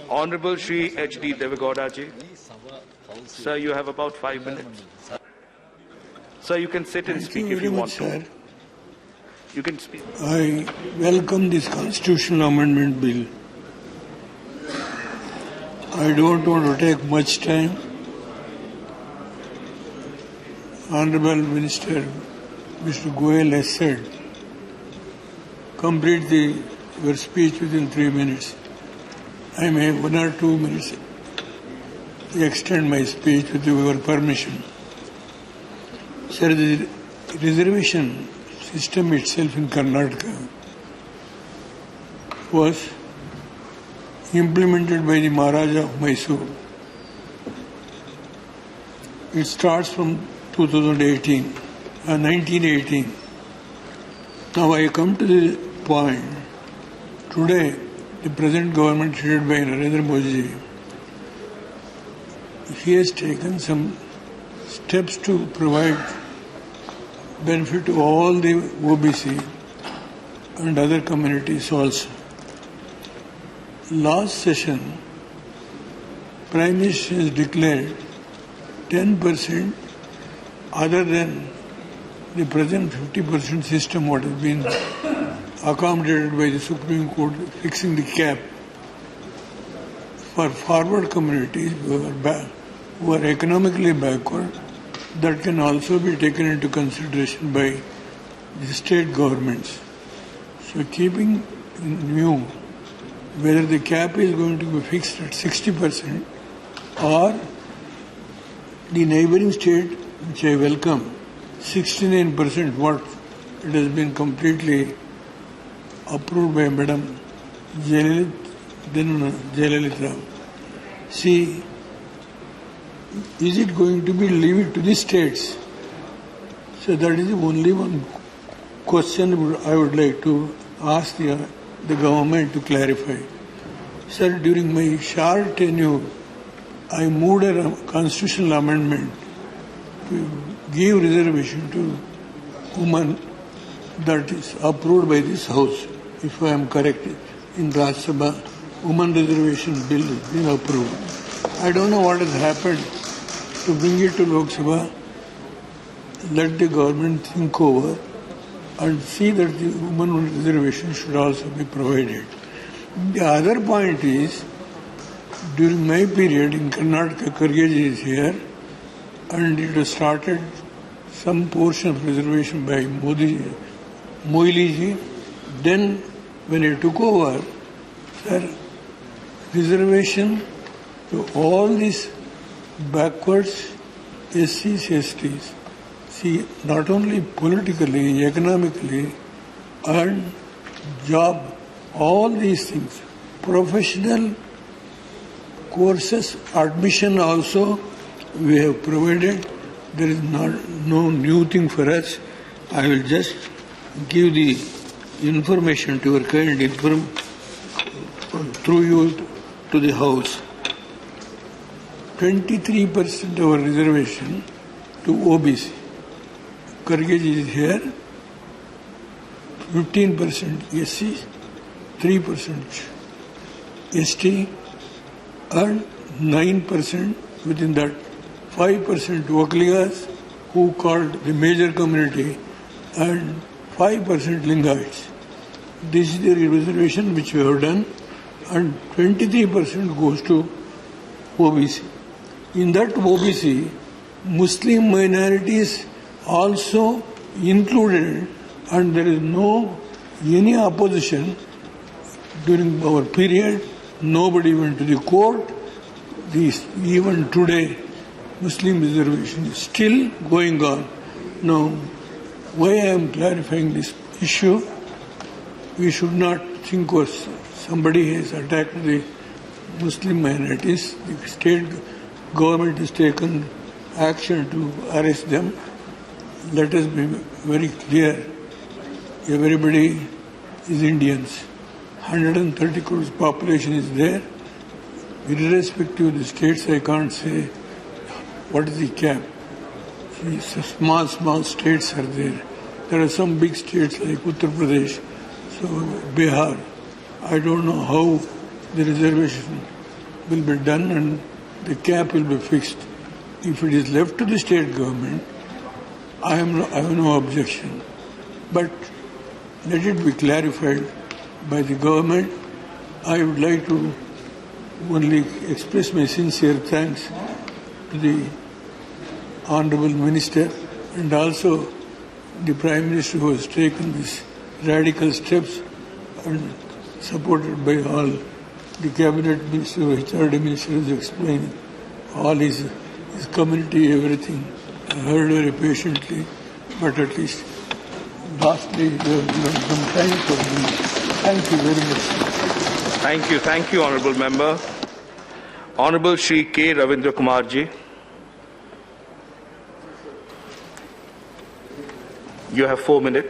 Honorable Shri H.D. Devegowda ji. Sir, you have about 5 minutes. Sir, you can sit and speak if you want to. Sir. You can speak. I welcome this constitutional amendment bill. I don't want to take much time. Honorable Minister Mr. Goyal has said, complete your speech within 3 minutes. I may 1 or 2 minutes extend my speech with your permission. Sir, the reservation system itself in Karnataka was implemented by the Maharaja of Mysore. It starts from 1918. Now I come to the point. Today, the present government headed by Narendra Modi, he has taken some steps to provide benefit to all the OBC and other communities also. Last session, Prime Minister has declared 10% other than the present 50% system what has been accommodated by the Supreme Court fixing the cap for forward communities who are economically backward, that can also be taken into consideration by the state governments. So keeping in view whether the cap is going to be fixed at 60% or the neighboring state, which I welcome, 69%, what it has been completely approved by Madam Jayalalitha. See, is it going to be leave it to the states? So that is the only one question I would like to ask the government to clarify. Sir, during my short tenure, I moved a constitutional amendment to give reservation to women that is approved by this House. If I am correct, in Rajya Sabha, women reservation bill has been approved. I don't know what has happened to bring it to Lok Sabha. Let the government think over and see that the women reservation should also be provided. The other point is, during my period in Karnataka, Kharge ji is here, and it was started some portion of reservation by Moili ji. Then, when he took over, sir, reservation to all these backwards SCs, STs, see, not only politically, economically, and job, all these things, professional courses, admission also, we have provided. There is no new thing for us. I will just give the information to your kind through you to the House. 23% of our reservation to OBC. Kharge ji is here. 15% SC, 3% ST, and 9% within that 5% Vakligas, who called the major community, and 5% Lingaites. This is the reservation which we have done, and 23% goes to OBC. In that OBC, Muslim minorities also included, and there is no any opposition during our period. Nobody went to the court. Even today, Muslim reservation is still going on. Now, why I am clarifying this issue, we should not think of somebody has attacked the Muslim minorities. The state government has taken action to arrest them. Let us be very clear. Everybody is Indians. 130 crores population is there. Irrespective of the states, I can't say what is the cap. See, small states are there. There are some big states like Uttar Pradesh, so Bihar. I don't know how the reservation will be done and the cap will be fixed. If it is left to the state government, I have no objection. But let it be clarified by the government. I would like to only express my sincere thanks to the Honorable Minister and also the Prime Minister who has taken these radical steps and supported by all the Cabinet Minister, HRD Minister has explained all his community, everything. I heard very patiently, but at least lastly, you have given some time for me. Thank you very much. Thank you, Honorable Member. Honorable Shri K. Ravindra Kumar ji. You have 4 minutes.